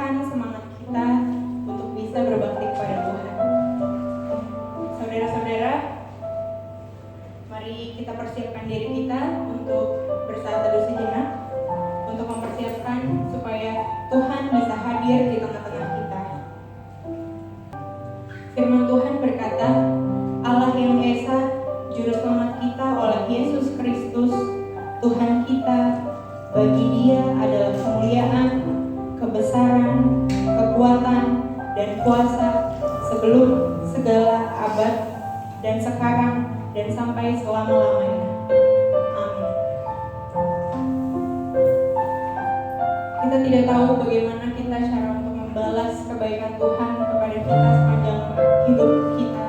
menguatkan semangat kita untuk bisa berbakti kepada Tuhan. Saudara-saudara, mari kita persiapkan diri kita untuk bersaat teduh sejenak, untuk mempersiapkan supaya Tuhan bisa hadir di tengah-tengah kita. Firman Tuhan berkata, Allah yang Esa, Juru Selamat kita oleh Yesus Kristus, Tuhan kita, bagi Dia adalah kemuliaan, kebesaran, kekuatan, dan kuasa sebelum segala abad dan sekarang dan sampai selama-lamanya. Amin. Kita tidak tahu bagaimana kita cara untuk membalas kebaikan Tuhan kepada kita sepanjang hidup kita.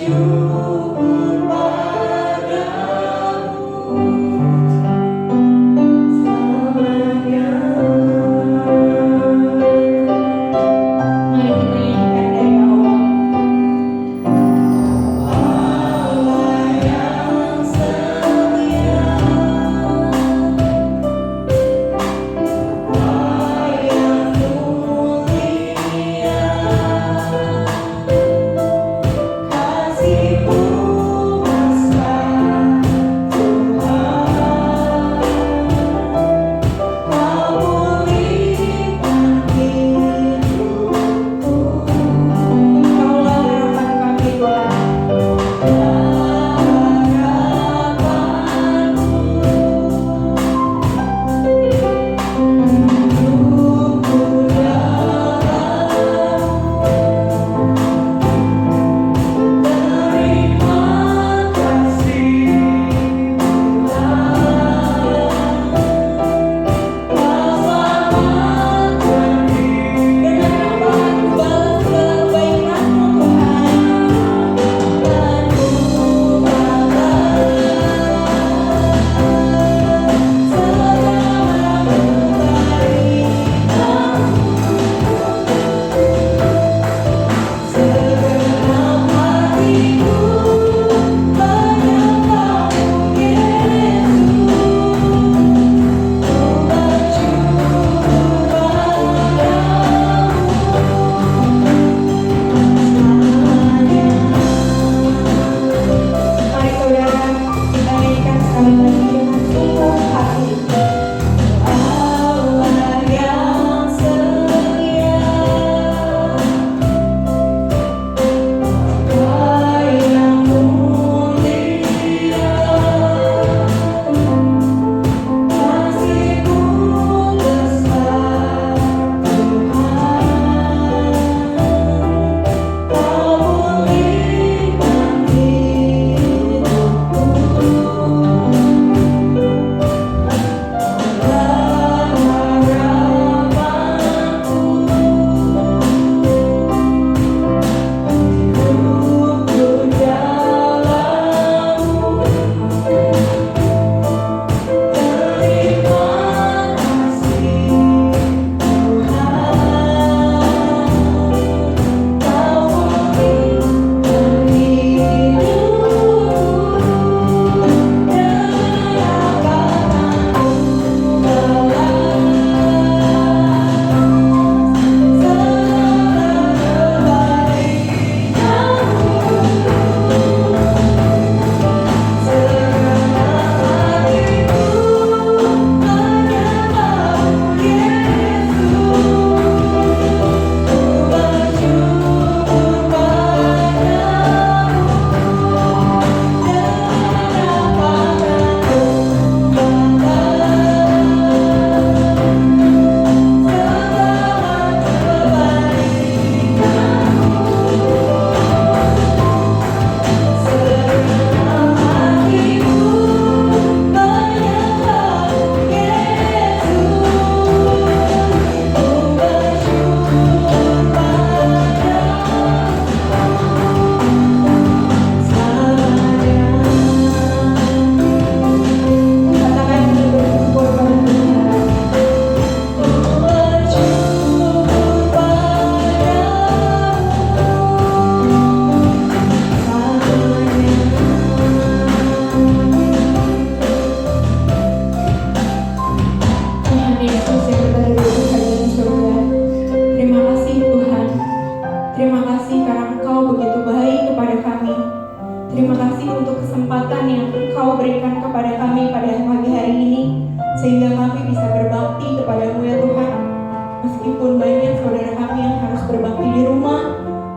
You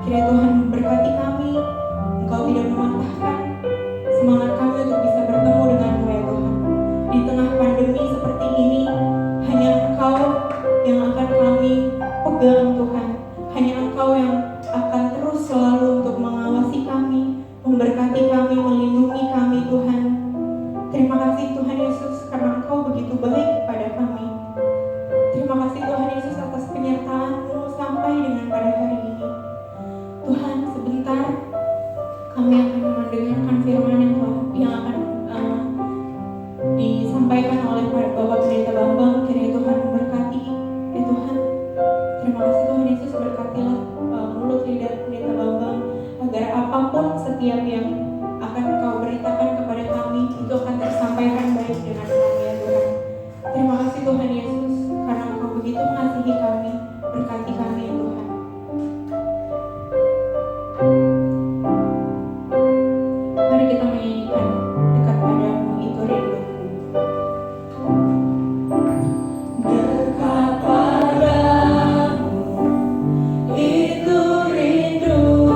kiranya Tuhan memberkati kami. Engkau tidak mematahkan semangat kami untuk bisa bertemu denganmu ya Tuhan. Di tengah pandemi seperti ini, hanya Engkau yang akan kami pegang Tuhan. Hanya Engkau yang akan terus selalu untuk mengawasi kami, memberkati kami, melindungi kami Tuhan. Terima kasih Tuhan Yesus karena Engkau begitu baik kepada kami. Terima kasih Tuhan Yesus atas penyertaan-Mu sampai dengan pada hari ini. Tuhan, sebentar kami akan mendengarkan firman yang akan disampaikan oleh Bapak Pendeta Bambang. Kiranya Tuhan memberkati ya Tuhan. Terima kasih Tuhan Yesus, berkatilah mulut lidah Pendeta Bambang agar apapun setiap yang akan Engkau beritakan kepada kami itu akan tersampaikan baik dengan kami ya Tuhan. Terima kasih Tuhan Yesus karena Engkau begitu mengasihi kami. Berkati kami ya Tuhan. Mari kita menyanyikan dekat padamu itu rinduku. Dekat padamu itu rinduku.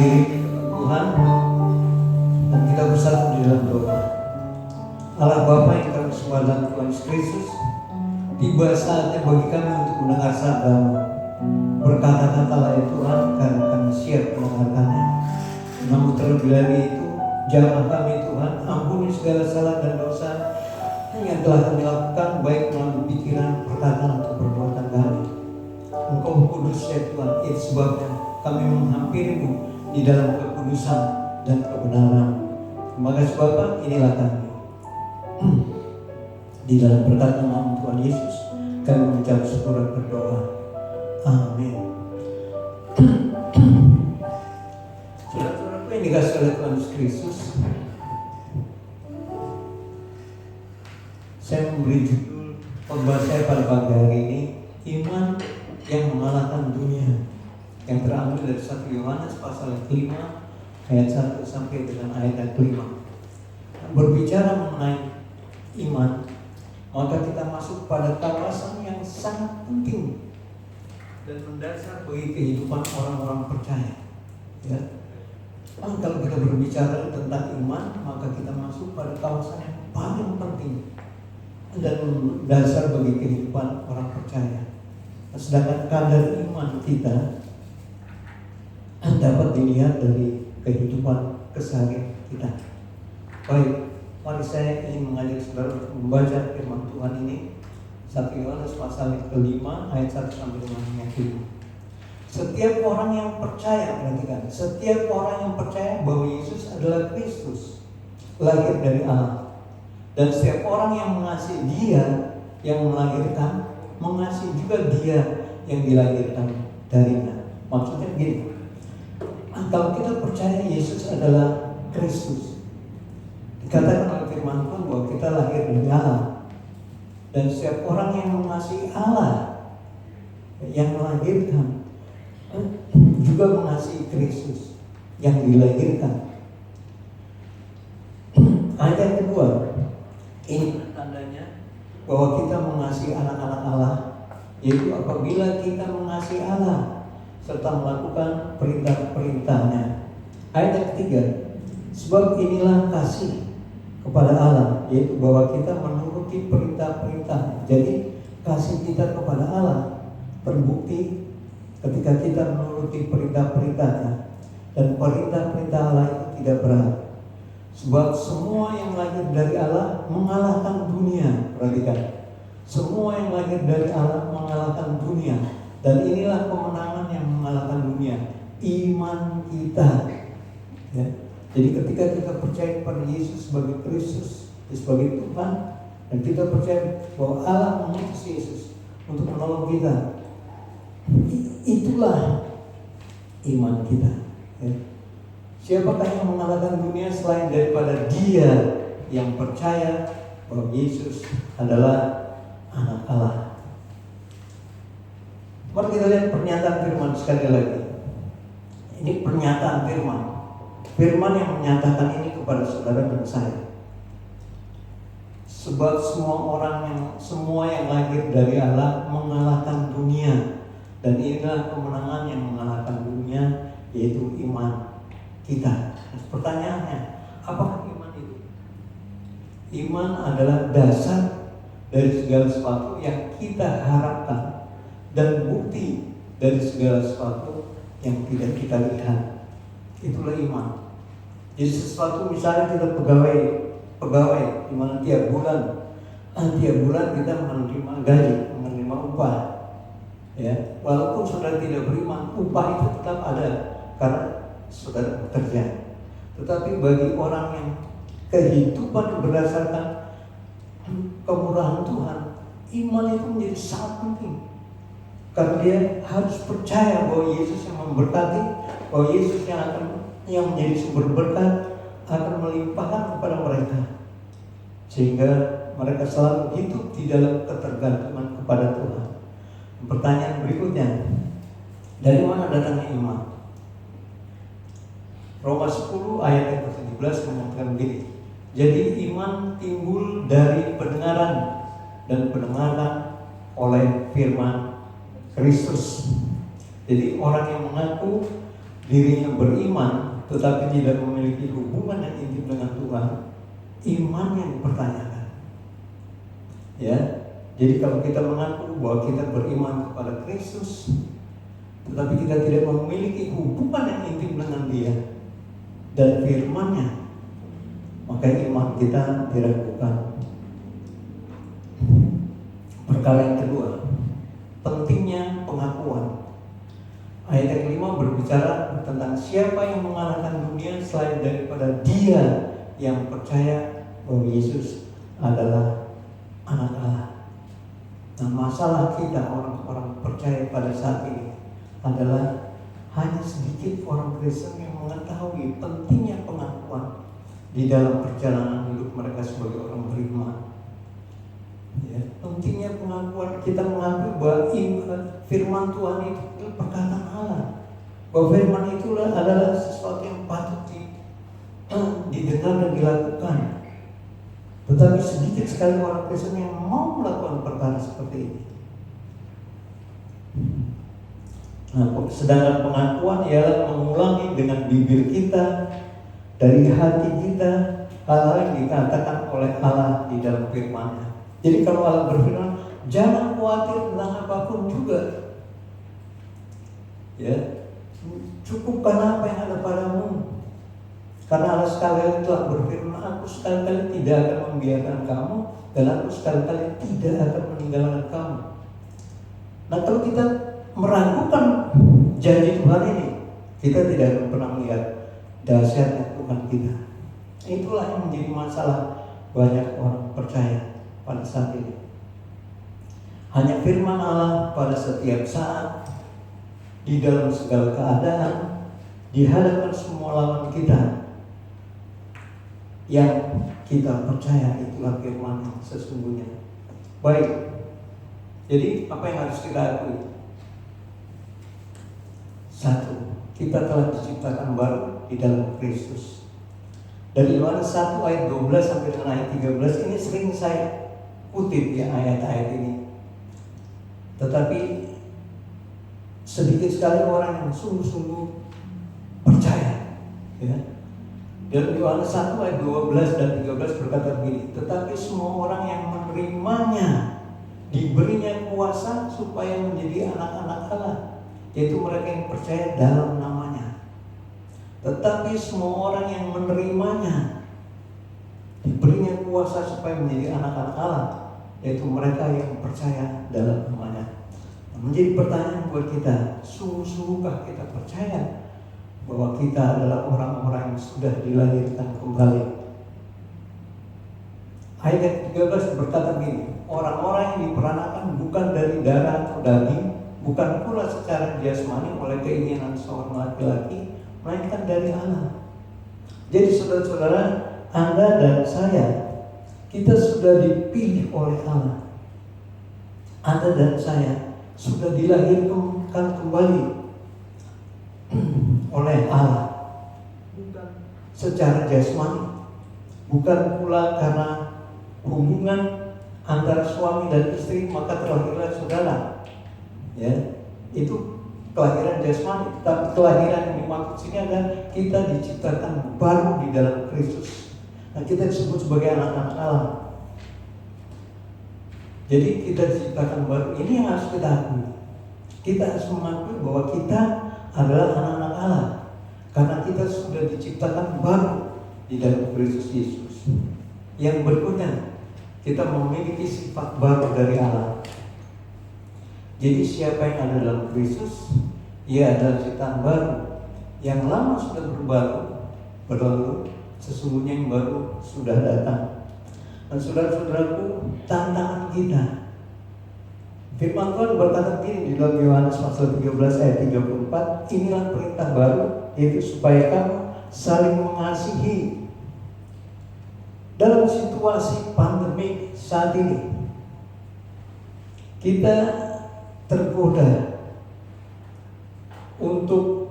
diri kepada Tuhan dan kita bersatu di dalam doa. Allah Bapa yang kami sembah dalam Tuhan Yesus Kristus, tiba saatnya bagi kami untuk mendengar sabda-Mu. Berkata-katalah ya Tuhan, karena kami siap mendengarkannya. Namun terlebih dari itu, jamah kami Tuhan, ampuni segala salah dan dosa yang telah kami lakukan, baik melalui pikiran, perkataan atau perbuatan kami. Engkau kudus ya Tuhan, itu sebabnya kami menghampiri-Mu di dalam kekudusan dan kebenaran. Terima kasih Bapa, inilah kami. Di dalam berkat nama Tuhan Yesus, kami mengucap syukur dan berdoa. Amin. Saudara-saudaraku yang dikasihi oleh Tuhan Yesus Kristus, saya memberi judul khotbah saya pada pagi hari ini, iman yang mengalahkan dunia, yang terambil dari 1 Yohanes pasal 5 ayat 1 sampai dengan ayat yang kelima. Berbicara mengenai iman, maka kita masuk pada kawasan yang sangat penting dan mendasar bagi kehidupan orang-orang percaya. Ya. Kalau kita berbicara tentang iman, maka kita masuk pada kawasan yang paling penting dan mendasar bagi kehidupan orang percaya. Sedangkan kadar iman kita dapat dilihat dari kehidupan keseharian kita. Baik, mari saya ingin mengajak saudara untuk membaca firman Tuhan ini, 1 Yohanes pasal 5 ayat 1 sampai dengan ayat 5. Setiap orang yang percaya, perhatikan, setiap orang yang percaya bahwa Yesus adalah Kristus, lahir dari Allah, dan setiap orang yang mengasihi Dia yang melahirkan, mengasihi juga Dia yang dilahirkan darinya. Maksudnya begini, kalau kita percaya Yesus adalah Kristus, dikatakan oleh firman Tuhan bahwa kita lahir dari Allah, dan setiap orang yang mengasihi Allah yang melahirkan juga mengasihi Kristus yang dilahirkan. Ayat yang kedua, ini tandanya bahwa kita mengasihi anak-anak Allah, yaitu apabila kita mengasihi Allah serta melakukan perintah-perintahnya. Ayat yang ketiga, sebab inilah kasih kepada Allah, yaitu bahwa kita menuruti perintah-perintah. Jadi kasih kita kepada Allah terbukti ketika kita menuruti perintah-perintahnya, dan perintah-perintah Allah itu tidak berat. Sebab semua yang lahir dari Allah mengalahkan dunia. Perhatikan, semua yang lahir dari Allah mengalahkan dunia, dan inilah kemenangan yang mengalahkan dunia, iman kita. Ya. Jadi ketika kita percaya pada Yesus sebagai Kristus, sebagai Tuhan, dan kita percaya bahwa Allah mengutus Yesus untuk menolong kita, itulah iman kita. Ya. Siapakah yang mengalahkan dunia selain daripada Dia yang percaya bahwa Yesus adalah anak Allah? Mari kita lihat pernyataan firman sekali lagi. Ini pernyataan firman. Firman yang menyatakan ini kepada saudara dan saya. Sebab semua yang lahir dari Allah mengalahkan dunia, dan inilah kemenangan yang mengalahkan dunia, yaitu iman kita. Pertanyaannya, apakah iman itu? Iman adalah dasar dari segala sesuatu yang kita harapkan dan bukti dari segala sesuatu yang tidak kita lihat. Itulah iman. Jadi sesuatu, misalnya kita pegawai di mana tiap bulan kita menerima gaji, menerima upah. Ya, walaupun saudara tidak beriman, upah itu tetap ada karena saudara bekerja. Tetapi bagi orang yang kehidupan berdasarkan kemurahan Tuhan, iman itu menjadi sangat penting. Karena dia harus percaya bahwa Yesus yang memberkati, bahwa Yesus yang menjadi sumber berkat akan melimpahkan kepada mereka, sehingga mereka selalu hidup di dalam ketergantungan kepada Tuhan. Pertanyaan berikutnya, dari mana datangnya iman? Roma 10 ayat yang ke-17 mengatakan begini, jadi iman timbul dari pendengaran, dan pendengaran oleh firman Kristus. Jadi orang yang mengaku dirinya beriman tetapi tidak memiliki hubungan yang intim dengan Tuhan, imannya dipertanyakan. Ya, jadi kalau kita mengaku bahwa kita beriman kepada Kristus, tetapi kita tidak memiliki hubungan yang intim dengan Dia dan firman-Nya, maka iman kita diragukan. Perkara yang kedua, pentingnya pengakuan. Ayat yang kelima berbicara tentang siapa yang mengalahkan dunia selain daripada dia yang percaya bahwa Yesus adalah anak Allah. Nah, masalah kita orang-orang percaya pada saat ini adalah hanya sedikit orang Kristen yang mengetahui pentingnya pengakuan di dalam perjalanan hidup mereka sebagai orang beriman. Ya, pentingnya pengakuan, kita mengakui bahwa firman Tuhan itu perkataan Allah, bahwa firman itulah adalah sesuatu yang patut didengar dan dilakukan. Tetapi sedikit sekali orang Kristen yang mau melakukan perkara seperti ini. Nah, sedangkan pengakuan ialah mengulangi dengan bibir kita, dari hati kita, hal-hal yang dikatakan oleh Allah di dalam firman-Nya. Jadi kalau Allah berfirman, jangan khawatir tentang apapun juga. Ya, cukupkan apa yang ada padamu. Karena Allah sekali-kali telah berfirman, aku sekali-kali tidak akan membiarkan kamu, dan aku sekali-kali tidak akan meninggalkan kamu. Nah, kalau kita meragukan janji Tuhan ini, kita tidak akan pernah melihat dahsyatnya Tuhan kita. Itulah yang menjadi masalah banyak orang percaya pada saat ini. Hanya firman Allah pada setiap saat, di dalam segala keadaan, di hadapan semua lawan kita, yang kita percaya itulah firman yang sesungguhnya. Baik, jadi apa yang harus kita akui? Satu, kita telah diciptakan baru di dalam Kristus. Dari Yohanes 1 ayat 12 sampai dengan ayat 13 ini sering saya kutip ya ayat-ayat ini. Tetapi sedikit sekali orang yang sungguh-sungguh percaya. Ya. Dalam Yohanes 1 ayat 12 dan 13 berkata begini, tetapi semua orang yang menerimanya diberinya kuasa supaya menjadi anak-anak Allah, yaitu mereka yang percaya dalam namanya. Tetapi semua orang yang menerimanya diberinya kuasa supaya menjadi anak-anak Allah, yaitu mereka yang percaya dalam namanya. Menjadi pertanyaan buat kita, sungguh-sungguhkah kita percaya bahwa kita adalah orang-orang yang sudah dilahirkan kembali? Ayat 13 berkata begini, orang-orang yang diperanakan bukan dari darah atau daging, bukan pula secara jasmani oleh keinginan seorang laki-laki, melainkan dari Allah. Jadi saudara-saudara, Anda dan saya, kita sudah dipilih oleh Allah. Anda dan saya sudah dilahirkan kembali oleh Allah, bukan secara jasmani, bukan pula karena hubungan antara suami dan istri maka terlahirlah saudara. Ya, itu kelahiran jasmani. Tapi kelahiran yang dimaksud sini adalah kita diciptakan baru di dalam Kristus. Nah, kita disebut sebagai anak-anak Allah. Jadi kita diciptakan baru. Ini yang harus kita akui. Kita harus mengakui bahwa kita adalah anak-anak Allah, karena kita sudah diciptakan baru di dalam Kristus Yesus. Yang berikutnya, kita memiliki sifat baru dari Allah. Jadi siapa yang ada dalam Kristus, ia adalah ciptaan baru. Yang lama sudah berlalu, sesungguhnya yang baru sudah datang. Dan saudara-saudaraku, tantangan kita, firman Tuhan berkata begini di dalam Yohanes pasal 13 ayat 34, inilah perintah baru, yaitu supaya kamu saling mengasihi. Dalam situasi pandemi saat ini, kita tergoda untuk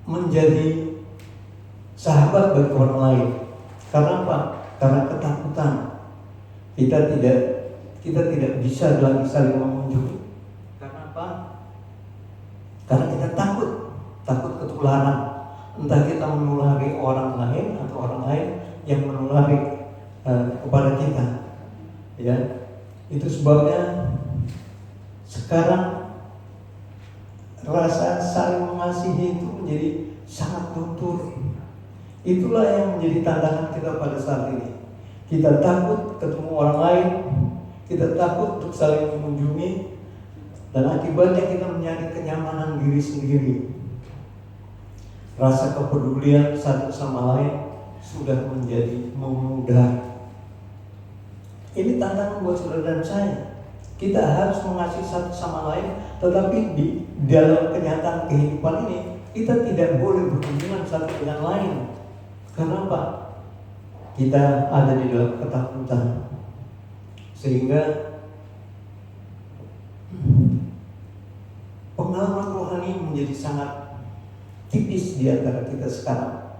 menjadi sahabat bagi orang lain. Karena apa? Karena ketakutan. Kita tidak bisa lagi saling mengunjungi. Karena apa? Karena kita takut takut ketularan. Entah kita menulari orang lain atau orang lain yang menulari kepada kita. Ya, itu sebabnya sekarang rasa saling mengasihi itu menjadi sangat luntur. Itulah yang menjadi tantangan kita pada saat ini. Kita takut ketemu orang lain, kita takut untuk saling mengunjungi, dan akibatnya kita mencari kenyamanan diri sendiri. Rasa kepedulian satu sama lain sudah menjadi memudar. Ini tantangan buat saudara dan saya. Kita harus mengasihi satu sama lain, tetapi di dalam kenyataan kehidupan ini kita tidak boleh berhubungan satu dengan lain. Karena apa? Kita ada di dalam ketakutan, sehingga pengalaman rohani menjadi sangat tipis di antara kita sekarang.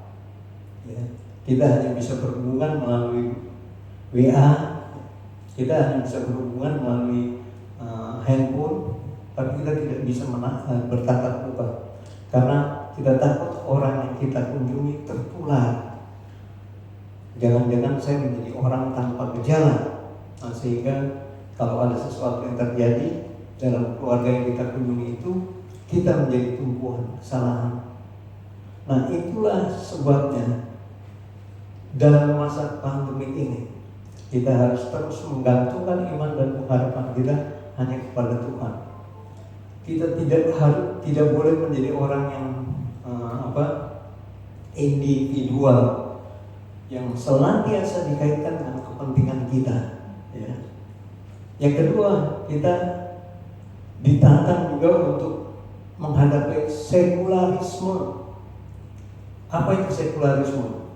Ya, kita hanya bisa berhubungan melalui WA, kita hanya bisa berhubungan melalui handphone, tapi kita tidak bisa bertatap muka karena kita takut orang yang kita kunjungi tertular. Jangan-jangan saya menjadi orang tanpa gejala, sehingga kalau ada sesuatu yang terjadi dalam keluarga yang kita kunjungi itu, kita menjadi tumpuan kesalahan. Nah, itulah sebabnya dalam masa pandemi ini kita harus terus menggantungkan iman dan pengharapan kita hanya kepada Tuhan. Kita tidak boleh menjadi orang yang individual yang senantiasa dikaitkan dengan kepentingan kita. Ya. Yang kedua, kita ditantang juga untuk menghadapi sekularisme. Apa itu sekularisme?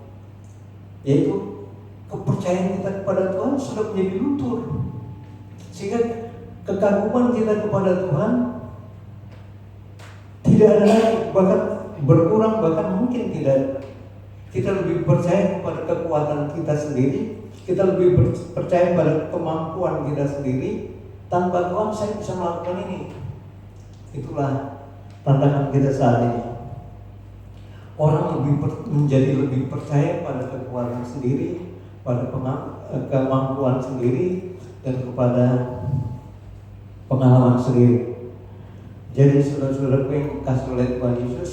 Yaitu kepercayaan kita kepada Tuhan sudah menjadi luntur, sehingga kekaguman kita kepada Tuhan tidak ada lagi, bahkan berkurang, bahkan mungkin tidak. Kita lebih percaya kepada kekuatan kita sendiri, kita lebih percaya pada kemampuan kita sendiri. Tanpa Tuhan saya bisa melakukan ini. Itulah tantangan kita saat ini. Orang menjadi lebih percaya pada kekuatan sendiri, pada kemampuan sendiri, dan kepada pengalaman sendiri. Jadi saudara-saudaraku yang dikasihi oleh Tuhan Yesus,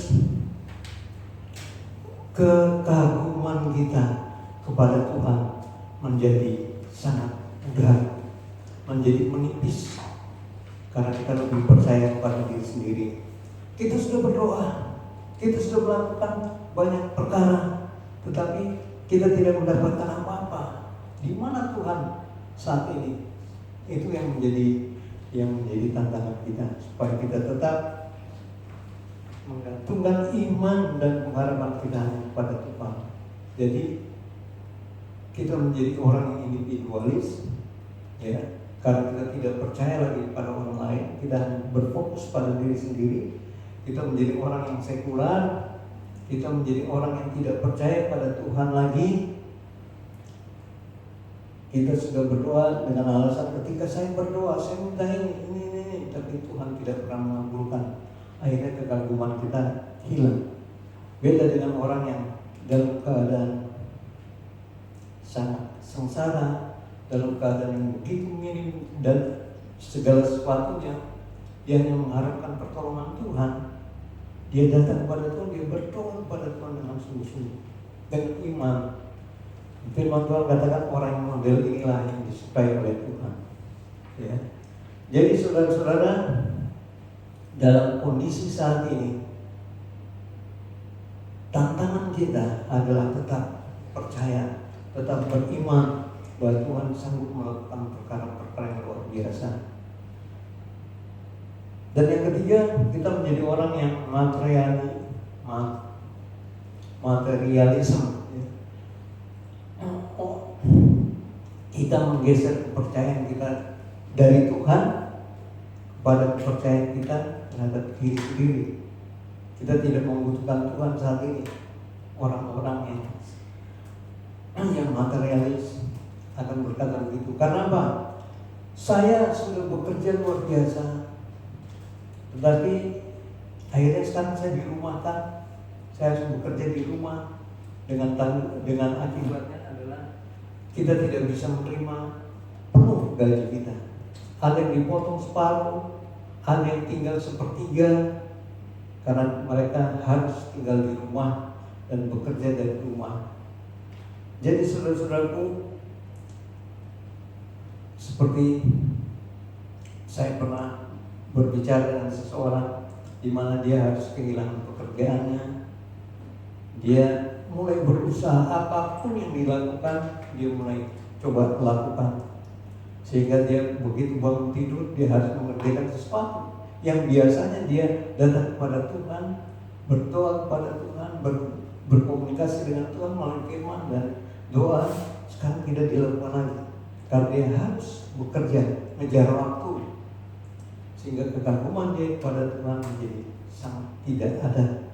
kekaguman kita kepada Tuhan menjadi sangat mudah, menjadi menipis, karena kita lebih percaya kepada diri sendiri. Kita sudah berdoa, kita sudah melakukan banyak perkara, tetapi kita tidak mendapatkan apa-apa. Di mana Tuhan saat ini? Itu yang menjadi tantangan kita, supaya kita tetap menggantungkan iman dan pengharapan kita kepada Tuhan. Jadi kita menjadi orang yang individualis, ya, karena kita tidak percaya lagi pada orang lain, kita berfokus pada diri sendiri. Kita menjadi orang yang sekular, kita menjadi orang yang tidak percaya pada Tuhan lagi. Kita sudah berdoa dengan alasan ketika saya berdoa, saya minta ini, tapi Tuhan tidak pernah mengabulkan. Akhirnya kekaguman kita hilang. Beda dengan orang yang dalam keadaan sangat sengsara, dalam keadaan yang begitu minim dan segala sesuatunya, dia hanya mengharapkan pertolongan Tuhan. Dia datang kepada Tuhan, dia berdoa kepada Tuhan dengan sungguh-sungguh, dengan iman. Firman Tuhan katakan orang yang model inilah yang disukai oleh Tuhan. Ya. Jadi saudara-saudara, dalam kondisi saat ini, tantangan kita adalah tetap percaya, tetap beriman bahwa Tuhan sanggup melakukan perkara-perkara yang luar biasa. Dan yang ketiga, kita menjadi orang yang materialisme. Kita menggeser kepercayaan kita dari Tuhan kepada kepercayaan kita terhadap diri sendiri. Kita tidak membutuhkan Tuhan saat ini. Orang-orang yang materialis akan berkata begitu. Karena apa? Saya sudah bekerja luar biasa, tetapi Akhirnya sekarang saya dirumahkan, saya harus bekerja di rumah dengan akibatnya adalah kita tidak bisa menerima penuh gaji kita. Ada yang dipotong separuh, ada yang tinggal sepertiga, karena mereka harus tinggal di rumah dan bekerja dari rumah. Jadi saudara-saudaraku, seperti saya pernah berbicara dengan seseorang di mana dia harus kehilangan pekerjaannya, dia mulai berusaha apapun yang dilakukan, dia mulai coba lakukan, sehingga dia begitu bangun tidur dia harus mengerjakan sesuatu yang biasanya dia datang kepada Tuhan, berdoa kepada Tuhan, berkomunikasi dengan Tuhan melalui firman dan doa, sekarang tidak dilakukan lagi karena dia harus bekerja, ngejar waktu, sehingga kekaguman dia kepada Tuhan menjadi sangat tidak ada.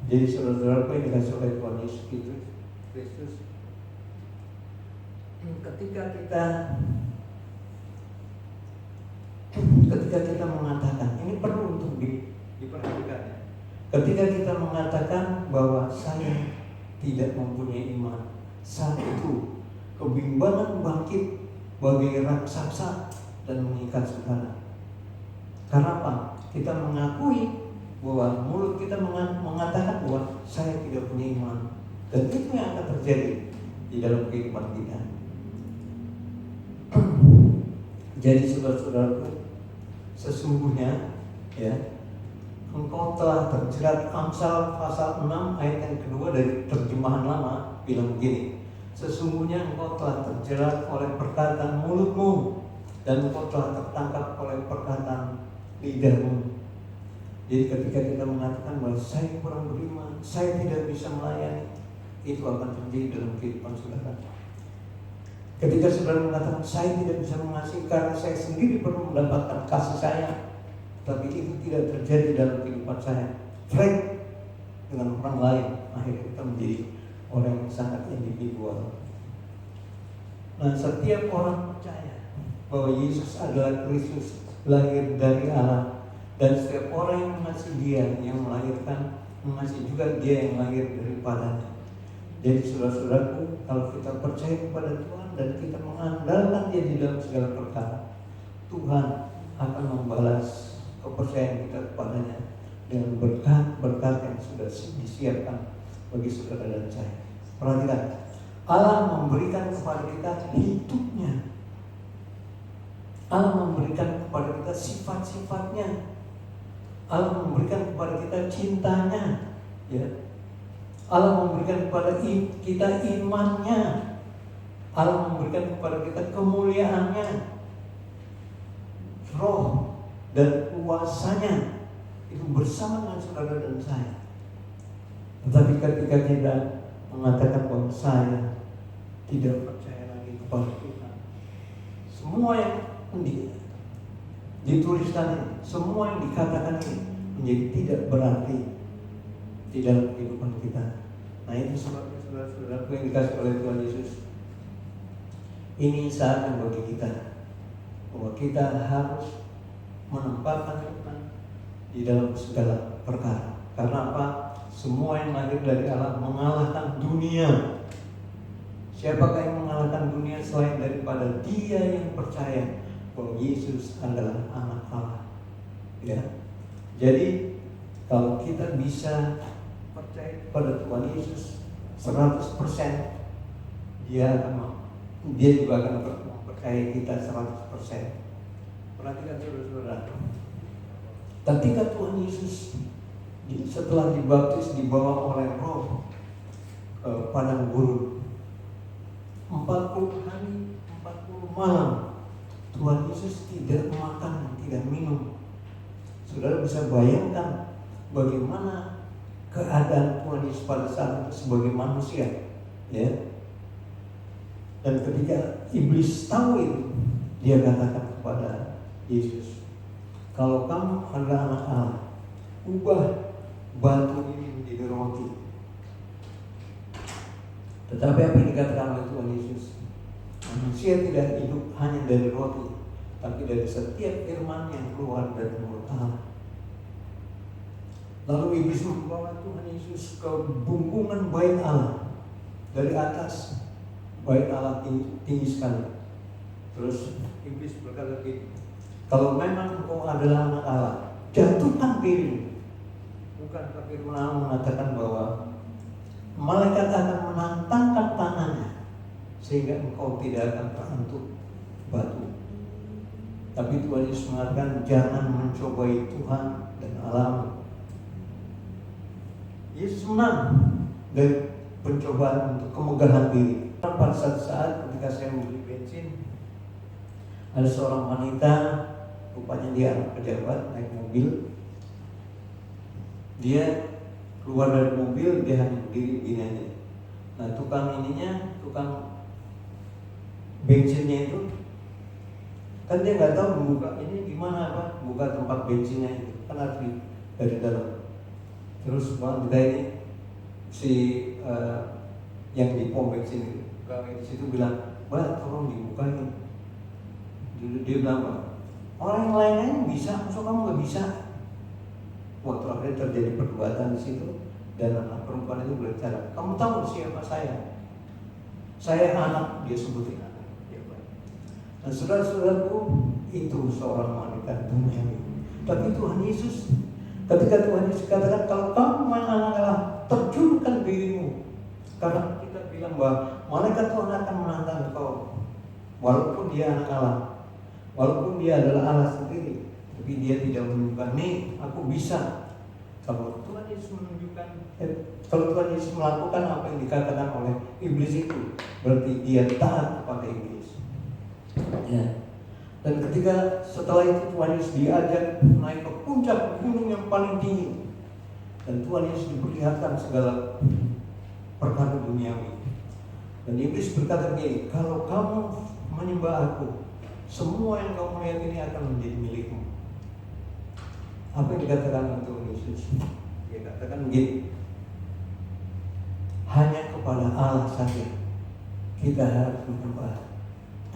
Jadi saudara-saudaraku yang dikasih oleh Tuhan Yesus Kristus, ketika kita mengatakan, ini perlu untuk diperhatikan ya. Ketika kita mengatakan bahwa saya tidak mempunyai iman, saat itu kebimbangan bangkit bagai raksasa dan mengikat saudara. Karena apa? Kita mengakui bahwa mulut kita mengatakan bahwa saya tidak punya iman, dan itu yang akan terjadi di dalam kehidupan kita. Jadi saudara-saudaraku, sesungguhnya ya, engkau telah terjerat. Amsal pasal 6 ayat yang kedua dari terjemahan lama bilang begini, sesungguhnya engkau telah terjerat oleh perkataan mulutmu, dan engkau telah tertangkap oleh perkataan lidahmu. Jadi ketika kita mengatakan bahwa saya kurang beriman, saya tidak bisa melayani, itu akan terjadi dalam kehidupan saudara. Ketika saudara mengatakan saya tidak bisa mengasihi karena saya sendiri perlu mendapatkan kasih sayang, tapi itu tidak terjadi dalam kehidupan saya, frank dengan orang lain, akhirnya kita menjadi orang yang sangat individual. Nah, setiap orang percaya bahwa Yesus adalah Kristus, lahir dari Allah, dan setiap orang yang mengasihi Dia, yang melahirkan, mengasihi juga Dia yang lahir daripadanya. Jadi saudara-saudaraku, kalau kita percaya kepada Tuhan dan kita mengandalkan Dia di dalam segala perkara, Tuhan akan membalas kepercayaan kita kepadanya dengan berkat-berkat yang sudah disiapkan bagi saudara dan saya. Perhatikan, Allah memberikan kepada kita hidupnya, Allah memberikan kepada kita sifat-sifatnya, Allah memberikan kepada kita cintanya, ya. Allah memberikan kepada kita imannya, Allah memberikan kepada kita kemuliaannya, roh dan kuasanya, itu bersama dengan saudara dan saya. Tetapi ketika kita mengatakan bahwa saya tidak percaya lagi kepada Tuhan, semua yang dituliskan ini, semua yang dikatakan ini menjadi tidak berarti di dalam kehidupan kita. Nah, itu sebabnya saudara-saudaraku yang dikasih oleh Tuhan Yesus, ini saatnya bagi kita bahwa kita harus menempatkan Tuhan di dalam segala perkara. Karena apa? Semua yang lahir dari Allah mengalahkan dunia. Siapakah yang mengalahkan dunia selain daripada dia yang percaya bahwa Yesus adalah anak Allah, ya. Jadi kalau kita bisa percaya kepada Tuhan Yesus 100%, dia juga akan mempercayai kita 100%. Perhatikan saudara-saudara, ketika Tuhan Yesus setelah dibaptis dibawa oleh Roh ke padang gurun 40 hari 40 malam, Tuhan Yesus tidak makan, tidak minum. Saudara bisa bayangkan bagaimana keadaan Tuhan Yesus pada saat itu sebagai manusia, ya. Dan ketika iblis tahu itu, dia katakan kepada Yesus, kalau kamu adalah anak Allah, ubah batu ini menjadi roti. Tetapi apa yang dikatakan oleh Tuhan Yesus? Manusia tidak hidup hanya dari roti, tapi dari setiap firman yang keluar dari mulut Allah. Lalu iblis membawa Tuhan Yesus ke bumbungan bait Allah. Dari atas bait Allah tinggi sekali. Terus iblis berkata begini, kalau memang engkau adalah anak Allah, jatuhkan dirimu. Bukankah firman Allah mengatakan bahwa malaikat akan menantangkan tangannya sehingga engkau tidak akan tersentuh batu. Tapi Tuhan Yesus mengatakan jangan mencobai Tuhan dan Allah. Yesus menang dari pencobaan untuk kemegahan diri. Pada satu saat ketika saya membeli bensin, ada seorang wanita, rupanya dia anak pejabat, naik mobil. Dia keluar dari mobil, dia hanya berdiri begini aja. Nah tukang bensinnya itu, kan dia nggak tahu membuka ini gimana apa, buka tempat bensinnya itu kan harus dari dalam. Terus wanita ini yang di pom bensin itu, kami di situ bilang, Mbak tolong dibukain. Dia bilang, orang yang lain bisa, masa kamu nggak bisa? Waktu akhirnya terjadi perdebatan di situ dan anak perempuan itu berbicara, kamu tahu siapa saya? Saya anak, dia sebutin anak. Dan saudara-saudaraku, itu seorang wanita duniawi. Tapi Tuhan Yesus, ketika Tuhan Yesus katakan, kalau kamu anak Allah, terjunkan dirimu. Karena kita bilang bahwa malaikat Tuhan akan menantang engkau, walaupun dia anak Allah, walaupun dia adalah Allah sendiri. Tapi dia tidak menunjukkan, nih aku bisa. Kalau Tuhan Yesus menunjukkan, kalau Tuhan Yesus melakukan apa yang dikatakan oleh iblis itu, berarti dia taat kepada iblis. Ya. Dan ketika setelah itu Tuhan Yesus diajak naik ke puncak gunung yang paling tinggi, dan Tuhan Yesus diperlihatkan segala perkara duniawi. Dan iblis berkata begini, kalau kamu menyembah aku, semua yang kamu lihat ini akan menjadi milikmu. Apa yang dikatakan untuk Yesus? Dia katakan begini, hanya kepada Allah saja kita harus menyembah.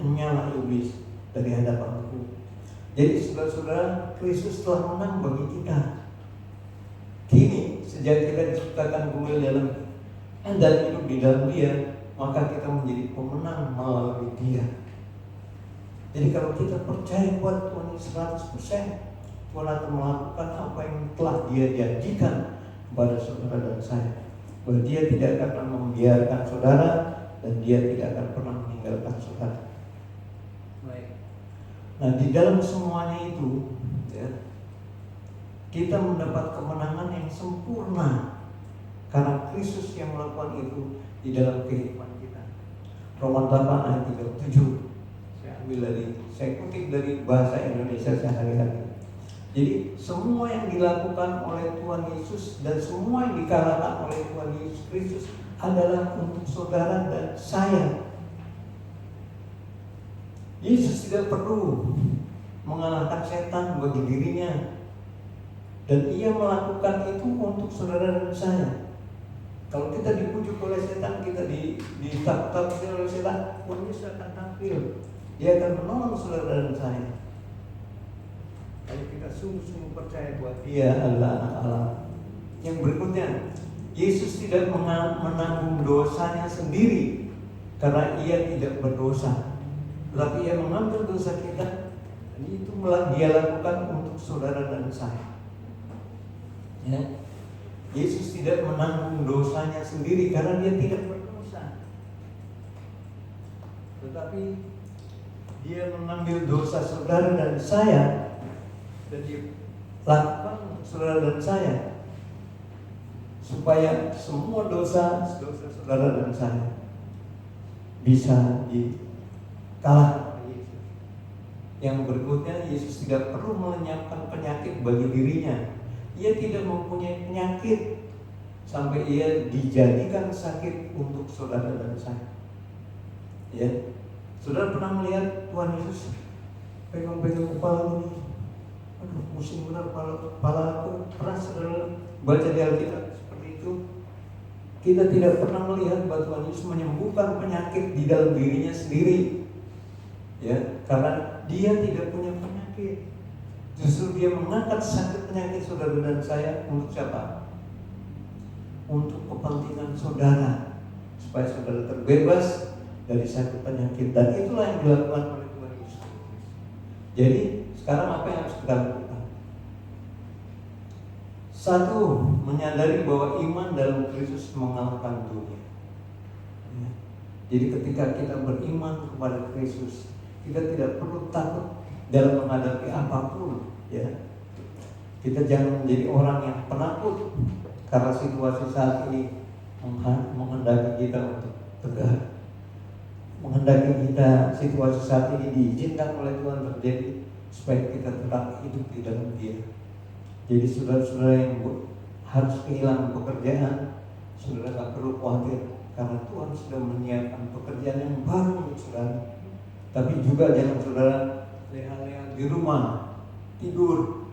Nyala iblis dari hadapanku. Jadi saudara-saudara, Kristus telah menang bagi kita. Kini sejak kita diciptakan kembali dalam dan hidup di dalam Dia, maka kita menjadi pemenang melalui Dia. Jadi kalau kita percaya buat Tuhan 100%, Tuhan akan melakukan apa yang telah Dia janjikan kepada saudara dan saya. Bahwa Dia tidak akan membiarkan saudara dan Dia tidak akan pernah meninggalkan saudara. Nah di dalam semuanya itu, ya, kita mendapat kemenangan yang sempurna karena Kristus yang melakukan itu di dalam kehidupan kita. Roma 8 ayat 37. Saya kutip dari bahasa Indonesia sehari-hari. Jadi semua yang dilakukan oleh Tuhan Yesus dan semua yang dikalahkan oleh Tuhan Yesus Kristus adalah untuk saudara dan saya. Yesus tidak perlu mengalahkan setan bagi dirinya, dan Ia melakukan itu untuk saudara dan saya. Kalau kita dipujuk oleh setan, kita ditakut-takuti oleh setan, Tuhan Yesus akan tampil. Dia akan menolong saudara dan saya. Kalau kita sungguh-sungguh percaya bahwa Dia adalah anak Allah. Yang berikutnya, Yesus tidak menanggung dosanya sendiri karena Ia tidak berdosa, tetapi Ia mengambil dosa kita, dan itu Dia lakukan untuk saudara dan saya. Ya. Yesus tidak menanggung dosanya sendiri karena Dia tidak berdosa, tetapi Dia mengambil dosa saudara dan saya, dan Dia lakukan untuk saudara dan saya, supaya semua dosa saudara dan saya bisa dikalahkan oleh Yesus. Yang berikutnya, Yesus tidak perlu melenyapkan penyakit bagi dirinya. Ia tidak mempunyai penyakit sampai Ia dijadikan sakit untuk saudara dan saya. Ya, saudara pernah melihat Tuhan Yesus pegang-pegang kepala ini? Aduh, pusing benar kepala aku. Pernah saudara baca di Alkitab seperti itu? Kita tidak pernah melihat bahwa Tuhan Yesus menyembuhkan penyakit di dalam dirinya sendiri, ya, karena Dia tidak punya penyakit. Justru dia mengangkat sakit penyakit saudara dan saya untuk siapa? Untuk kepentingan saudara, supaya saudara terbebas dari sakit penyakit. Dan itulah yang dilakukan oleh Tuhan Yesus. Jadi sekarang apa yang harus kita lakukan? Satu, menyadari bahwa iman dalam Kristus mengalahkan dunia. Ya. Jadi ketika kita beriman kepada Kristus, kita tidak perlu takut dalam menghadapi apapun. Ya. Kita jangan menjadi orang yang penakut karena situasi saat ini menghendaki kita untuk tegar, menghendaki kita situasi saat ini diizinkan oleh Tuhan terjadi supaya kita tetap hidup di dalam Dia. Jadi saudara-saudara yang harus kehilangan pekerjaan, saudara tak perlu khawatir karena Tuhan sudah menyiapkan pekerjaan yang baru untuk saudara. Tapi juga jangan saudara leha-leha di rumah, tidur,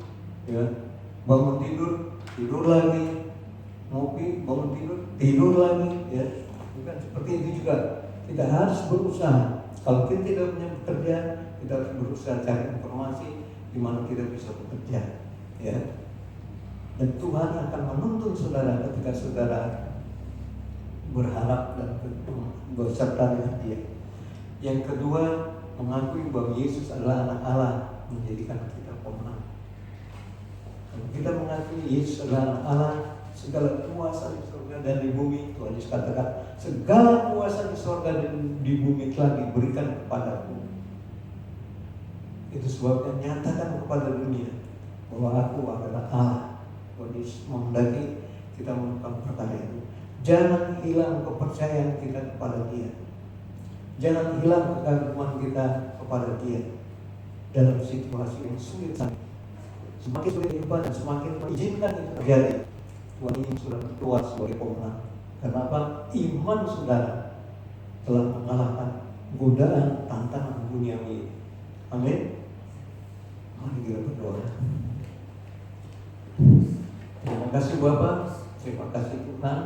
ya, bangun tidur lagi, ngopi, bangun tidur lagi, ya. Bukan seperti itu juga. Kita harus berusaha. Kalau kita tidak punya pekerjaan, kita harus berusaha cari informasi di mana kita bisa bekerja, ya. Dan Tuhan akan menuntun saudara ketika saudara berharap dan berserta dengan Dia. Yang kedua, mengakui bahwa Yesus adalah anak Allah, menjadikan kita pemenang. Kalau kita mengakui Yesus adalah anak Allah, segala kuasa di surga dan di bumi, Tuhan Yesus katakan, segala kuasa di surga dan di bumi telah diberikan kepadaku. Itu sebabnya nyatakan kepada dunia bahwa aku adalah Allah. Tuhan Yesus menghendaki kita melakukan perkara itu. Jangan hilang kepercayaan kita kepada Dia. Jangan hilang kekaguman kita kepada Dia dalam situasi yang sulit. Semakin sulit ibadah, semakin mengizinkan itu terjadi. Tuhan ingin saudara keluar sebagai pemenang. Kenapa? Iman saudara telah mengalahkan godaan tantangan duniawi. Amin. Mari kita berdoa. Terima kasih Bapa, terima kasih Tuhan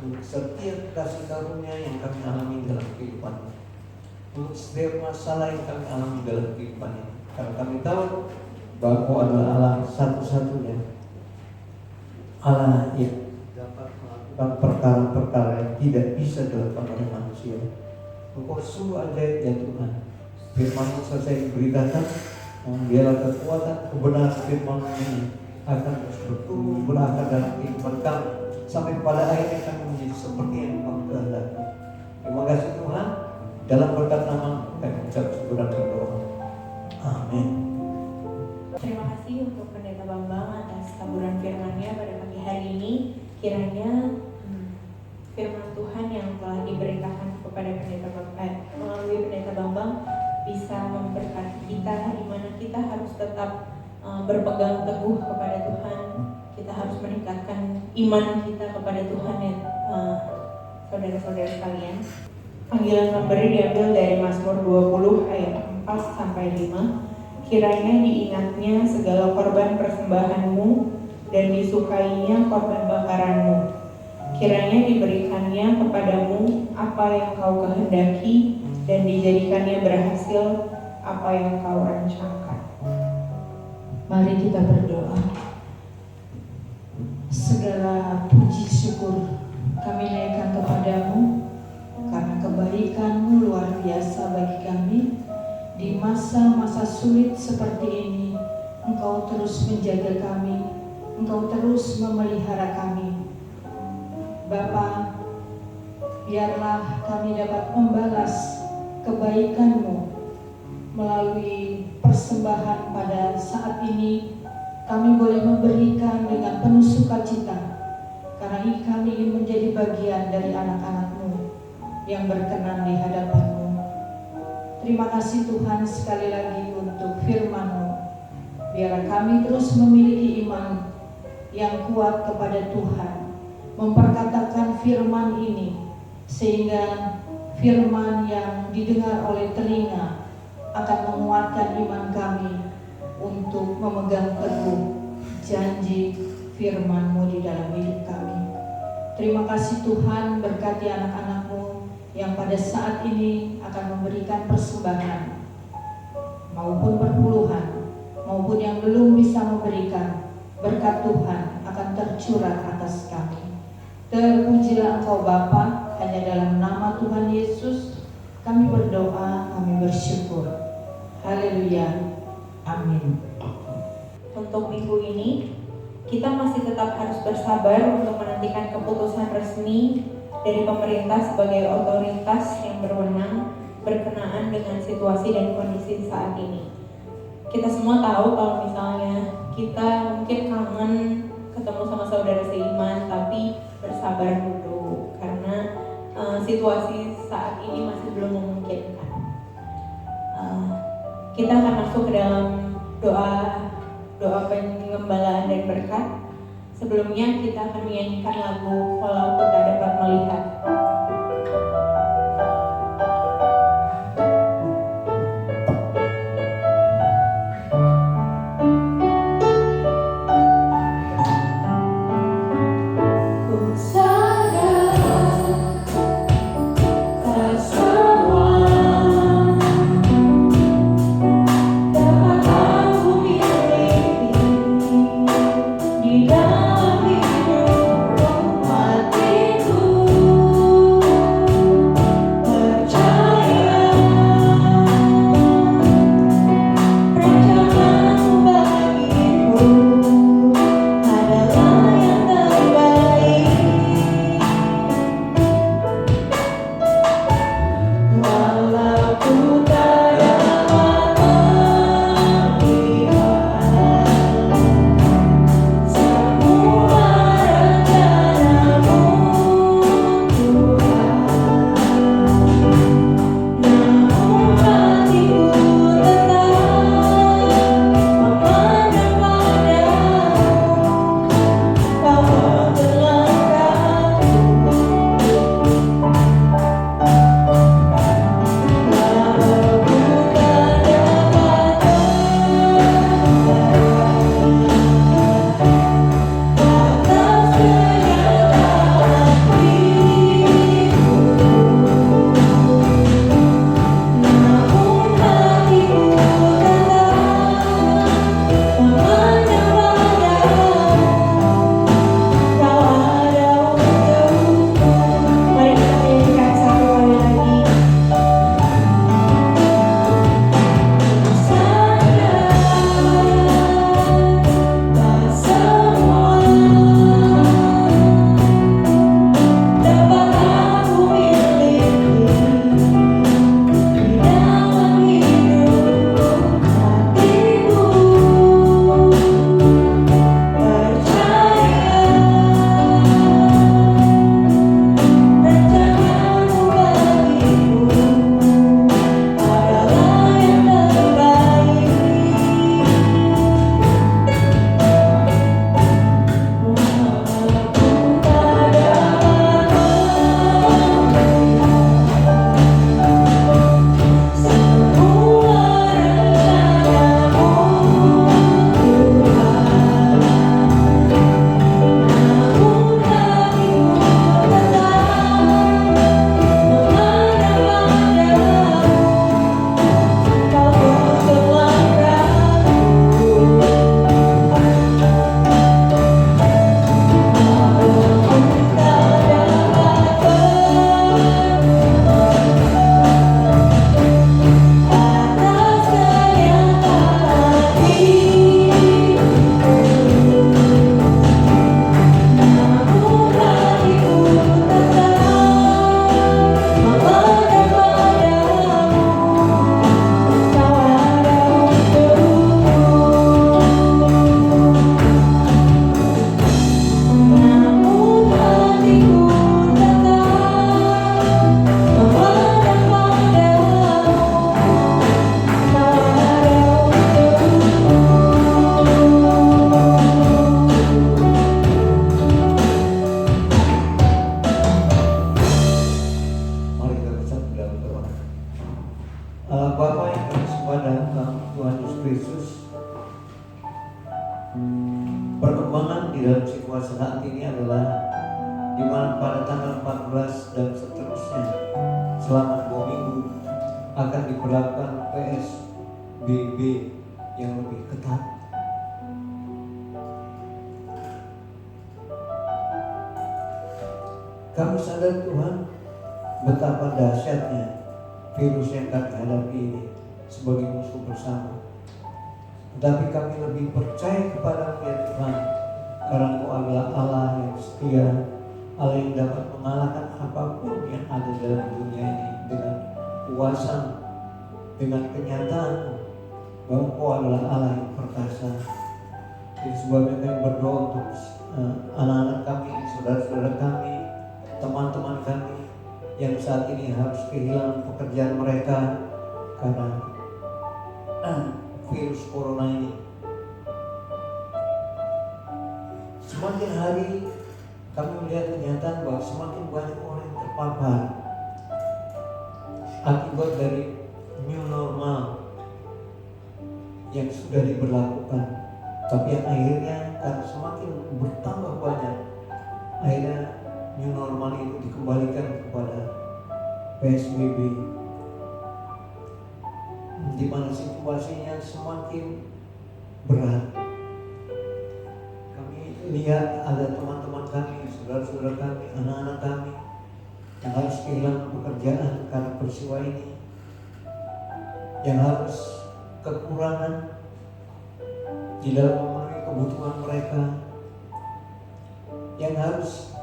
untuk setiap kasih karunia yang kami alami dalam kehidupan ini, untuk setiap masalah yang kami alami dalam kehidupan ini. Karena kami tahu bahwa Engkau adalah Allah satu-satunya, Allah yang dapat melakukan perkara-perkara yang tidak bisa dilakukan oleh manusia. Engkau sungguh ajaib ya Tuhan. Firman-Mu selesai diberitakan, biarlah kekuatan kebenaran firman ini akan bertumbuh berakar dalam kehidupan kami sampai pada akhirnya kami menjadi seperti yang Engkau kehendaki. Terima kasih Tuhan. Dalam berkat nama kami ucap syukur dan berdoa. Amin. Terima kasih untuk Pendeta Bambang atas taburan firman-Nya pada pagi hari ini. Kiranya firman Tuhan yang telah diberitakan kepada Pendeta Bambang melalui Pendeta Bambang bisa memberkati kita, di mana kita harus tetap berpegang teguh kepada Tuhan. Kita harus meningkatkan iman kita kepada Tuhan ya, saudara-saudara sekalian. Panggilan memberi diambil dari Mazmur 20 ayat 4 sampai 5. Kiranya diingatnya segala korban persembahanmu dan disukainya korban bakaranmu. Kiranya diberikannya kepadamu apa yang kau kehendaki dan dijadikannya berhasil apa yang kau rancangkan. Mari kita berdoa. Segala puji syukur kami naikkan kepadamu karena kebaikan-Mu luar biasa bagi kami. Di masa-masa sulit seperti ini, Engkau terus menjaga kami, Engkau terus memelihara kami. Bapa, biarlah kami dapat membalas kebaikan-Mu melalui persembahan pada saat ini. Kami boleh memberikan dengan penuh sukacita karena kami ingin menjadi bagian dari anak-anak-Mu yang berkenan di hadapan-Mu. Terima kasih Tuhan sekali lagi untuk firman-Mu. Biarlah kami terus memiliki iman yang kuat kepada Tuhan, memperkatakan firman ini sehingga firman yang didengar oleh telinga akan menguatkan iman kami untuk memegang teguh janji firman-Mu di dalam hidup kami. Terima kasih Tuhan, berkati anak-anak-Mu yang pada saat ini akan memberikan persembahan maupun perpuluhan maupun yang belum bisa memberikan, berkat Tuhan akan tercurah atas kami. Terpujilah Engkau Bapa, hanya dalam nama Tuhan Yesus kami berdoa, kami bersyukur. Haleluya. Amin. Untuk minggu ini, kita masih tetap harus bersabar untuk menantikan keputusan resmi dari pemerintah sebagai otoritas yang berwenang berkenaan dengan situasi dan kondisi saat ini. Kita semua tahu kalau misalnya kita mungkin kangen ketemu sama saudara seiman, tapi bersabar dulu karena situasi saat ini masih belum memungkinkan. Kita akan masuk ke dalam doa pengembalaan dan berkat. Sebelumnya kita akan menyanyikan lagu Walau Ku Tak Dapat Melihat. Perkembangan di dalam situasi saat ini adalah di mana pada tanggal 14 dan seterusnya selama 2 minggu akan diberlakukan PSBB yang lebih ketat. Kami sadar Tuhan betapa dahsyatnya virus yang kami hadapi ini sebagai musuh bersama. Tetapi kami lebih percaya kepada ya Tuhan, karena Engkau adalah Allah yang setia, Allah yang dapat mengalahkan apapun yang ada dalam dunia ini dengan kuasa, dengan kenyataan bahwa Engkau adalah Allah yang perkasa. Itu sebabnya kami berdoa untuk anak-anak kami, saudara-saudara kami, teman-teman kami yang saat ini harus kehilangan pekerjaan mereka karena virus corona ini. Semakin hari kami melihat kenyataan bahwa semakin banyak orang yang terpapar akibat dari new normal yang sudah diberlakukan. Tapi yang akhirnya karena semakin bertambah banyak, akhirnya new normal itu dikembalikan kepada PSBB, di mana situasinya semakin berat. Kami lihat ada teman-teman kami, saudara-saudara kami, anak-anak kami yang harus kehilangan pekerjaan karena peristiwa ini, yang harus kekurangan di dalam memenuhi kebutuhan mereka, yang harus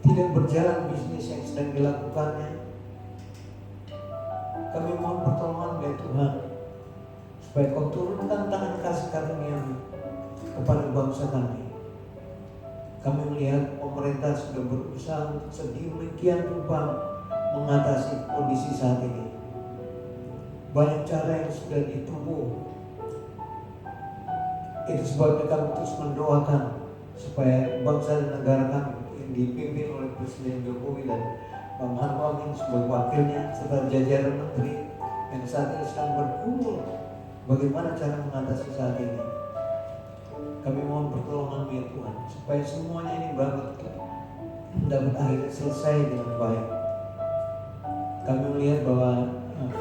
tidak berjalan bisnis yang sedang dilakukannya. Kami mohon pertolongan dari Tuhan supaya Kau turunkan tangan kasih karunia-Mu kepada bangsa kami. Kami melihat pemerintah sudah berusaha untuk sedemikian rupa mengatasi kondisi saat ini. Banyak cara yang sudah ditempuh. Itu sebabnya kami terus mendoakan supaya bangsa dan negara kami yang dipimpin oleh Presiden Jokowi dan Pak Maruf Amin sebagai wakilnya serta jajaran menteri yang saat ini sedang berkumpul bagaimana cara mengatasi saat ini. Kami mohon pertolongan ya Tuhan supaya semuanya ini dapat akhirnya selesai dengan baik. Kami melihat bahwa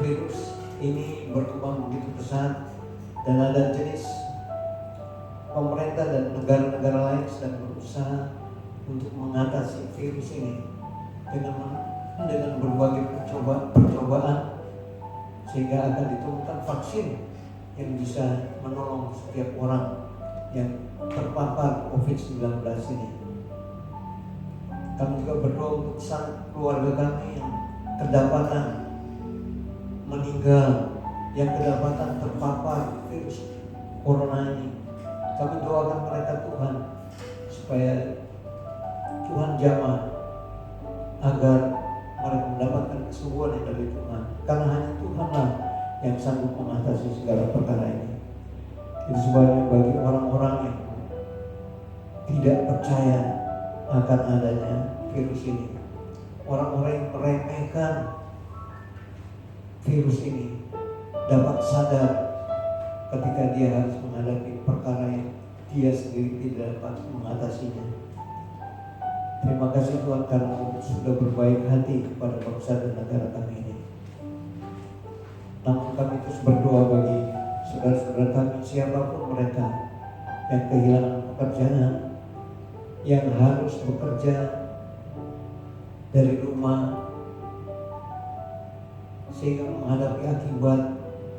virus ini berkembang begitu pesat dan ada jenis pemerintah dan negara-negara lain sedang berusaha untuk mengatasi virus ini dengan berbagai percobaan sehingga akan ditemukan vaksin yang bisa menolong setiap orang yang terpapar COVID-19 ini. Kami juga berdoa untuk keluarga kami yang kedapatan meninggal, yang kedapatan terpapar virus corona ini. Kami doakan mereka Tuhan supaya Tuhan jamah agar mereka mendapatkan kesembuhan yang dari Tuhan, karena hanya Tuhanlah yang sanggup mengatasi segala perkara ini. Itu sebabnya bagi orang-orang yang tidak percaya akan adanya virus ini, orang-orang yang meremehkan virus ini, dapat sadar ketika dia harus menghadapi perkara yang dia sendiri tidak dapat mengatasinya. Terima kasih Tuhan karena sudah berbaik hati kepada bangsa dan negara kami ini. Namun kami terus berdoa bagi saudara-saudara kami siapapun mereka yang kehilangan pekerjaan, yang harus bekerja dari rumah sehingga menghadapi akibat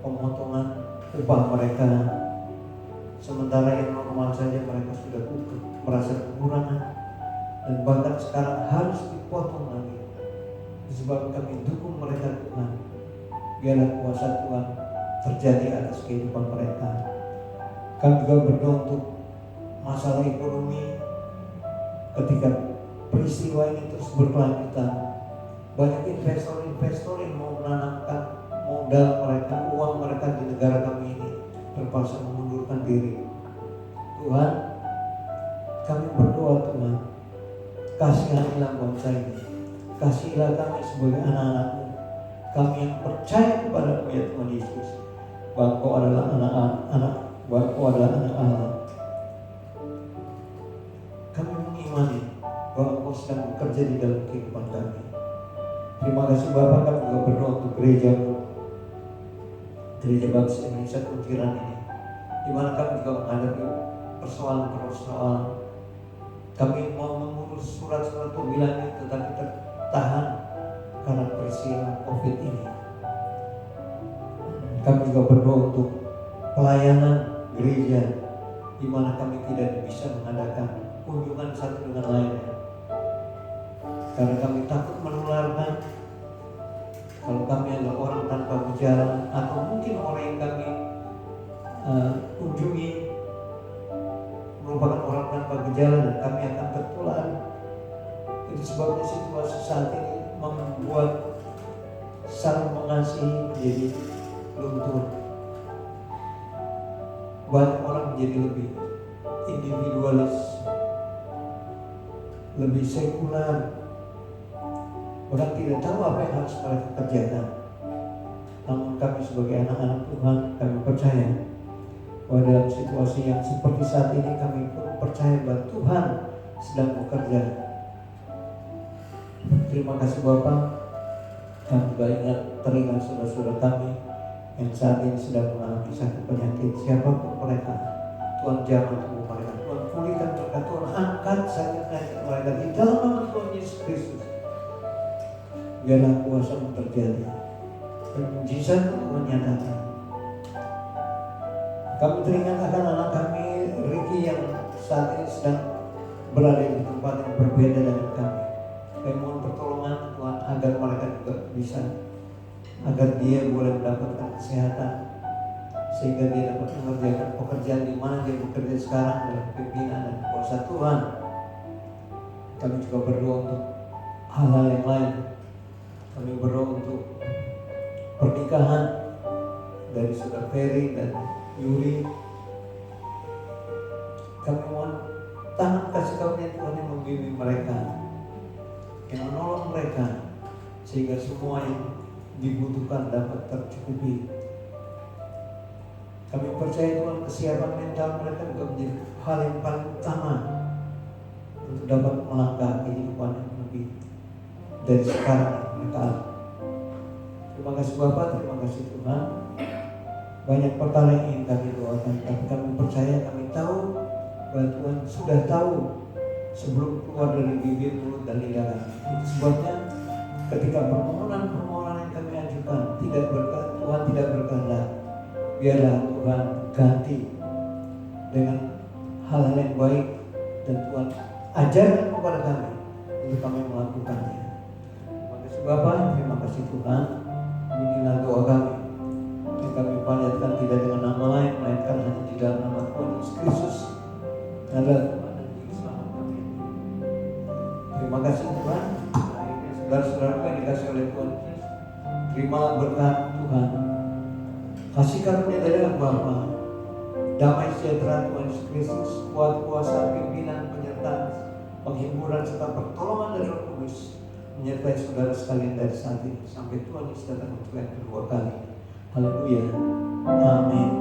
pemotongan upah mereka, sementara yang normal saja mereka sudah merasa kekurangan dan bahkan sekarang harus dipotong lagi. Sebab kami dukung mereka Tuhan, biarlah kuasa Tuhan terjadi atas kehidupan mereka. Kami juga berdoa untuk masalah ekonomi ketika peristiwa ini terus berkelanjutan. Banyak investor yang mau menanamkan modal mereka, uang mereka di negara kami ini terpaksa mengundurkan diri. Tuhan, kami berdoa Tuhan, kasihanilah bangsa ini, kasihilah kami sebagai anak-anak-Mu, kami yang percaya kepada-Mu ya Tuhan Yesus, bahwa Kau adalah anak-anak, bahwa Kau adalah anak Allah. Kami mengimani bahwa Kau sedang bekerja di dalam kehidupan kami. Terima kasih Bapak, kami juga berdoa untuk gereja-Mu Gereja Baptis Indonesia Kuntiran ini, di mana kami juga menghadapi persoalan-persoalan. Kami mau mengurus surat-surat panggilan tetapi tertahan karena peristiwa COVID ini. Kami juga berdoa untuk pelayanan gereja, di mana kami tidak bisa mengadakan kunjungan satu dengan lainnya, karena kami takut menularkan. Kalau kami adalah orang tanpa gejala, atau mungkin orang yang kami kunjungi merupakan orang tanpa gejala dan kami akan tertular. Itu sebabnya situasi saat ini membuat saling mengasihi menjadi luntur. Banyak orang menjadi lebih individualis, lebih sekular. Orang tidak tahu apa yang harus mereka kerjakan. Namun kami sebagai anak-anak Tuhan, kami percaya bahwa dalam situasi yang seperti saat ini, kami pun percaya bahwa Tuhan sedang bekerja. Terima kasih Bapak. Kami juga teringat saudara-saudara kami yang saat ini sedang mengalami sakit penyakit, siapapun mereka. Tuhan jamah tubuh mereka, Tuhan pulihkan mereka, Tuhan angkat sakit penyakit mereka di dalam nama Tuhan Yesus Kristus. Biarlah kuasa terjadi dan mujizat Tuhan nyatakan. Kami teringat akan anak kami Ricky yang saat ini sedang berada di tempat yang berbeda dengan kami. Kami mohon pertolongan Tuhan agar mereka juga bisa, agar dia boleh mendapatkan kesehatan, sehingga dia dapat mengerjakan pekerjaan di mana dia bekerja sekarang dalam pimpinan dan kuasa Tuhan. Kami juga berdoa untuk hal-hal yang lain. Kami berdoa untuk pernikahan dari Saudara Ferry dan Yuri. Kami mohon tangan kasih karunia Tuhan yang membimbing mereka, yang menolong mereka, sehingga semua yang dibutuhkan dapat tercukupi. Kami percaya Tuhan kesiapan mental mereka juga menjadi hal yang paling utama untuk dapat melangkah kehidupan yang lebih dari sekarang mereka. Terima kasih Bapak, terima kasih Tuhan. Banyak perkara yang ingin kami doakan, tapi kami percaya, kami tahu bahwa Tuhan sudah tahu sebelum keluar dari bibir, mulut dan lidah kami. Itu sebabnya ketika permohonan-permohonan yang kami ajukan Tuhan tidak berkehendak, biarlah Tuhan ganti dengan hal-hal yang baik, dan Tuhan ajarkan kepada kami untuk kami melakukannya. Terima kasih Bapak, terima kasih Tuhan. Inilah doa kami yang kami panjatkan tidak dengan nama lain melainkan hanya di dalam nama Tuhan Yesus Kristus adalah Tuhan dan Juru Selamat kami. Terima kasih Tuhan. Akhirnya saudara-saudara yang dikasih oleh Tuhan, terima berkat Tuhan. Kasih karunia dari Bapa, damai sejahtera Tuhan Yesus Kristus, kuasa pimpinan, penyertaan, penghiburan serta pertolongan dari Roh Kudus menyertai saudara sekalian dari saat ini sampai Tuhan Yesus datang untuk yang kedua kali. Haleluya. Amin.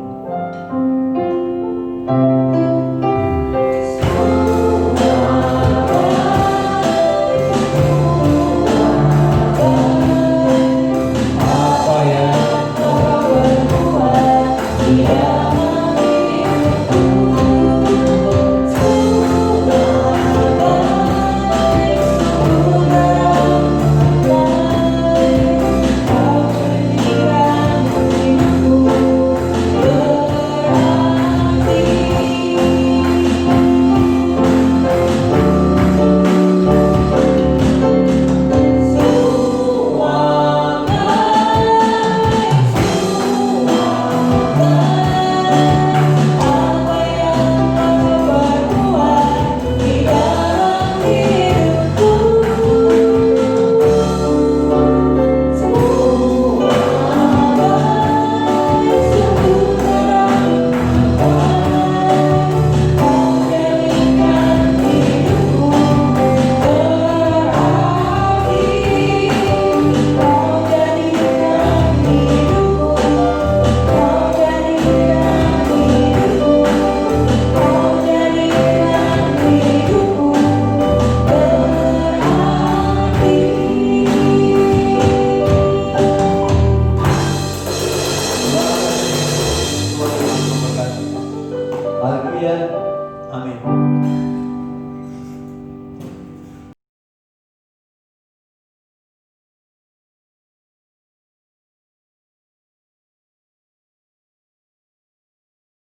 dia